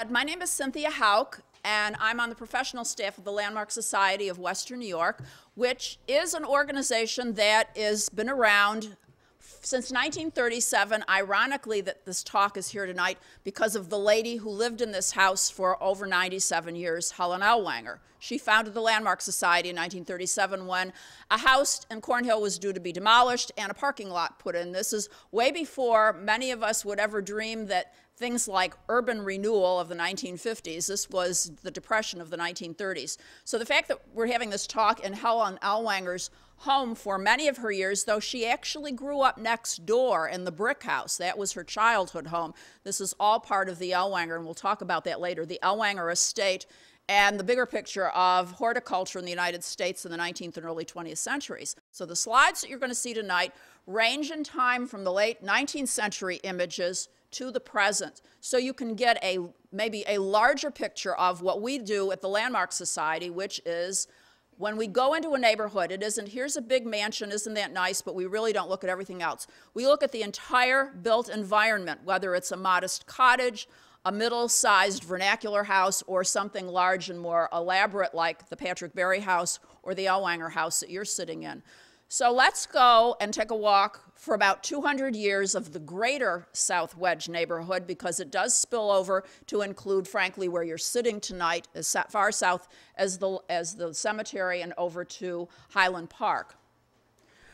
My name is Cynthia Howk, and I'm on the professional staff of the Landmark Society of Western New York, which is an organization that has been around since 1937. Ironically, that this talk is here tonight because of the lady who lived in this house for over 97 years, Helen Ellwanger. She founded the Landmark Society in 1937 when a house in Cornhill was due to be demolished and a parking lot put in. This is way before many of us would ever dream that things like urban renewal of the 1950s. This was the Depression of the 1930s. So the fact that we're having this talk in Helen Ellwanger's home for many of her years, though she actually grew up next door in the brick house. That was her childhood home. This is all part of the Ellwanger, and we'll talk about that later, the Ellwanger estate and the bigger picture of horticulture in the United States in the 19th and early 20th centuries. So the slides that you're going to see tonight range in time from the late 19th century images to the present, so you can get maybe a larger picture of what we do at the Landmark Society, which is when we go into a neighborhood, it isn't, here's a big mansion, isn't that nice, but we really don't look at everything else. We look at the entire built environment, whether it's a modest cottage, a middle-sized vernacular house, or something large and more elaborate like the Patrick Barry house or the Ellwanger house that you're sitting in. So let's go and take a walk for about 200 years of the greater South Wedge neighborhood, because it does spill over to include, frankly, where you're sitting tonight, as far south as the cemetery and over to Highland Park.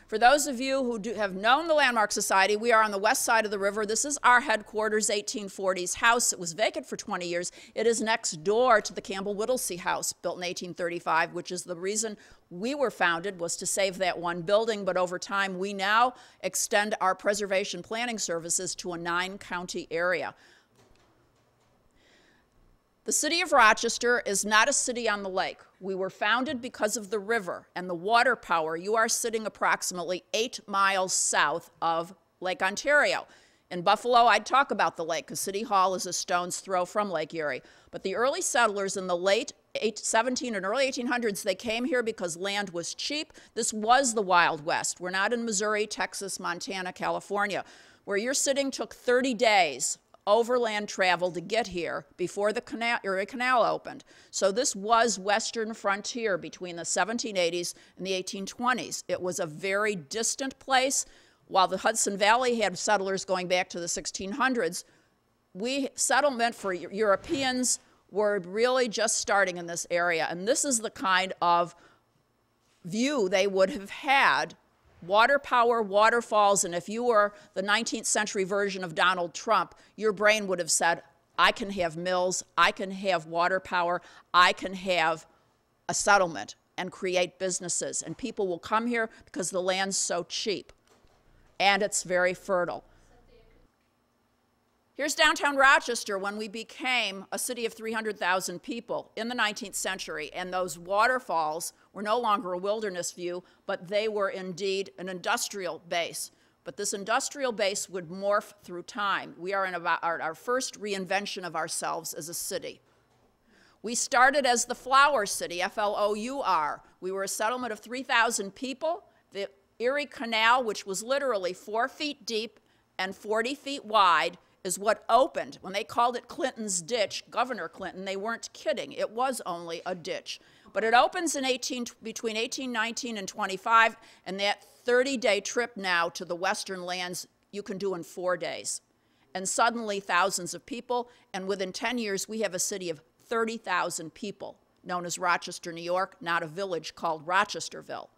For those of you who have known the Landmark Society, we are on the west side of the river. This is our headquarters, 1840s house. It was vacant for 20 years. It is next door to the Campbell Whittlesey house, built in 1835, which is the reason we were founded, was to save that one building. But over time, we now extend our preservation planning services to a 9-county area. The city of Rochester is not a city on the lake. We were founded because of the river and the water power. You are sitting approximately 8 miles south of Lake Ontario. In Buffalo, I'd talk about the lake because City Hall is a stone's throw from Lake Erie. But the early settlers in the late 17 and early 1800s, they came here because land was cheap. This was the Wild West. We're not in Missouri, Texas, Montana, California. Where you're sitting took 30 days overland travel to get here before the Erie Canal opened. So this was western frontier between the 1780s and the 1820s. It was a very distant place. While the Hudson Valley had settlers going back to the 1600s, settlement for Europeans were really just starting in this area. And this is the kind of view they would have had: water power, waterfalls, and if you were the 19th century version of Donald Trump, your brain would have said, I can have mills, I can have water power, I can have a settlement and create businesses. And people will come here because the land's so cheap and it's very fertile. Here's downtown Rochester when we became a city of 300,000 people in the 19th century, and those waterfalls were no longer a wilderness view, but they were indeed an industrial base. But this industrial base would morph through time. We are in about our first reinvention of ourselves as a city. We started as the Flour City, F-L-O-U-R. We were a settlement of 3,000 people. The Erie Canal, which was literally 4 feet deep and 40 feet wide, is what opened. When they called it Clinton's Ditch, Governor Clinton, they weren't kidding. It was only a ditch. But it opens in between 1819 and 25, and that 30-day trip now to the western lands you can do in 4 days. And suddenly thousands of people, and within 10 years we have a city of 30,000 people, known as Rochester, New York, not a village called Rochesterville.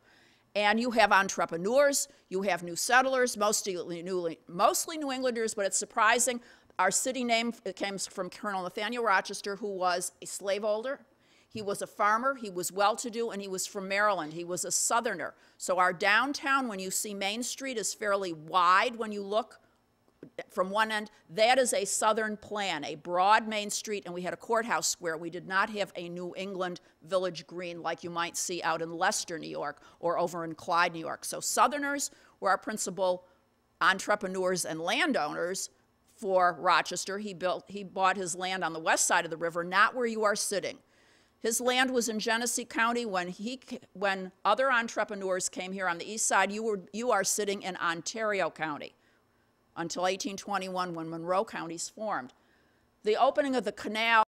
And you have entrepreneurs, you have new settlers, mostly New Englanders, but it's surprising. Our city name came from Colonel Nathaniel Rochester, who was a slaveholder. He was a farmer, he was well-to-do, and he was from Maryland. He was a Southerner. So our downtown, when you see Main Street, is fairly wide when you look from one end. That is a Southern plan, a broad Main Street, and we had a courthouse square. We did not have a New England village green like you might see out in Leicester, New York, or over in Clyde, New York. So Southerners were our principal entrepreneurs and landowners for Rochester. He bought his land on the west side of the river, not where you are sitting. His land was in Genesee County. When other entrepreneurs came here on the east side, you are sitting in Ontario County until 1821 when Monroe counties formed. the opening of the canal